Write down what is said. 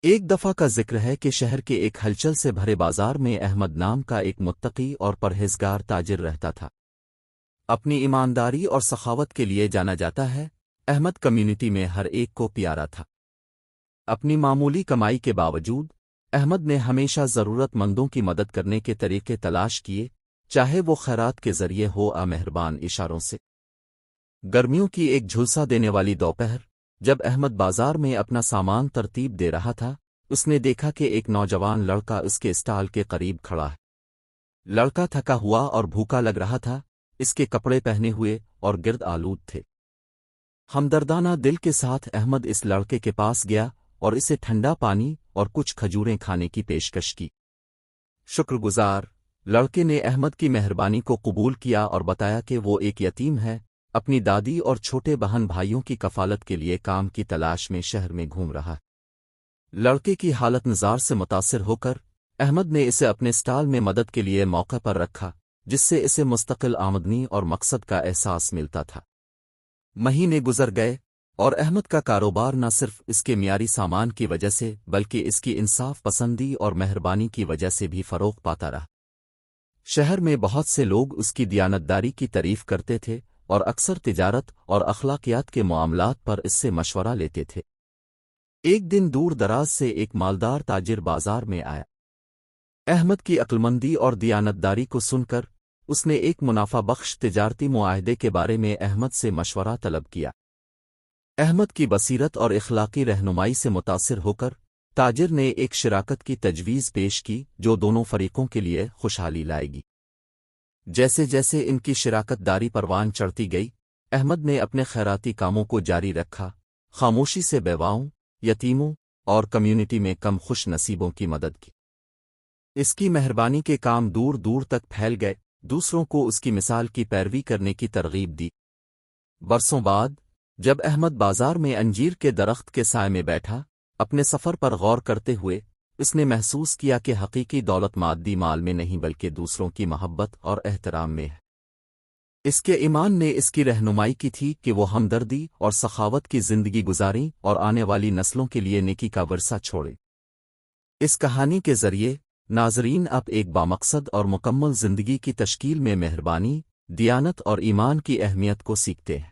ایک دفعہ کا ذکر ہے کہ شہر کے ایک ہلچل سے بھرے بازار میں احمد نام کا ایک متقی اور پرہیزگار تاجر رہتا تھا۔ اپنی ایمانداری اور سخاوت کے لیے جانا جاتا ہے، احمد کمیونٹی میں ہر ایک کو پیارا تھا۔ اپنی معمولی کمائی کے باوجود احمد نے ہمیشہ ضرورت مندوں کی مدد کرنے کے طریقے تلاش کیے، چاہے وہ خیرات کے ذریعے ہو یا مہربان اشاروں سے۔ گرمیوں کی ایک جھلسا دینے والی دوپہر، جب احمد بازار میں اپنا سامان ترتیب دے رہا تھا، اس نے دیکھا کہ ایک نوجوان لڑکا اس کے اسٹال کے قریب کھڑا ہے۔ لڑکا تھکا ہوا اور بھوکا لگ رہا تھا، اس کے کپڑے پہنے ہوئے اور گرد آلود تھے۔ ہمدردانہ دل کے ساتھ احمد اس لڑکے کے پاس گیا اور اسے ٹھنڈا پانی اور کچھ کھجوریں کھانے کی پیشکش کی۔ شکر گزار لڑکے نے احمد کی مہربانی کو قبول کیا اور بتایا کہ وہ ایک یتیم ہے، اپنی دادی اور چھوٹے بہن بھائیوں کی کفالت کے لیے کام کی تلاش میں شہر میں گھوم رہا ہے۔ لڑکے کی حالت نظار سے متاثر ہو کر احمد نے اسے اپنے اسٹال میں مدد کے لیے موقع پر رکھا، جس سے اسے مستقل آمدنی اور مقصد کا احساس ملتا تھا۔ مہینے گزر گئے اور احمد کا کاروبار نہ صرف اس کے معیاری سامان کی وجہ سے بلکہ اس کی انصاف پسندی اور مہربانی کی وجہ سے بھی فروغ پاتا رہا۔ شہر میں بہت سے لوگ اس کی دیانتداری کی تعریف کرتے تھے اور اکثر تجارت اور اخلاقیات کے معاملات پر اس سے مشورہ لیتے تھے۔ ایک دن دور دراز سے ایک مالدار تاجر بازار میں آیا۔ احمد کی عقلمندی اور دیانتداری کو سن کر اس نے ایک منافع بخش تجارتی معاہدے کے بارے میں احمد سے مشورہ طلب کیا۔ احمد کی بصیرت اور اخلاقی رہنمائی سے متاثر ہو کر تاجر نے ایک شراکت کی تجویز پیش کی جو دونوں فریقوں کے لیے خوشحالی لائے گی۔ جیسے جیسے ان کی شراکت داری پروان چڑھتی گئی، احمد نے اپنے خیراتی کاموں کو جاری رکھا، خاموشی سے بیواؤں، یتیموں اور کمیونٹی میں کم خوش نصیبوں کی مدد کی۔ اس کی مہربانی کے کام دور دور تک پھیل گئے، دوسروں کو اس کی مثال کی پیروی کرنے کی ترغیب دی۔ برسوں بعد جب احمد بازار میں انجیر کے درخت کے سائے میں بیٹھا، اپنے سفر پر غور کرتے ہوئے اس نے محسوس کیا کہ حقیقی دولت مادی مال میں نہیں بلکہ دوسروں کی محبت اور احترام میں ہے۔ اس کے ایمان نے اس کی رہنمائی کی تھی کہ وہ ہمدردی اور سخاوت کی زندگی گزاریں اور آنے والی نسلوں کے لیے نیکی کا ورثہ چھوڑیں۔ اس کہانی کے ذریعے ناظرین اب ایک بامقصد اور مکمل زندگی کی تشکیل میں مہربانی، دیانت اور ایمان کی اہمیت کو سیکھتے ہیں۔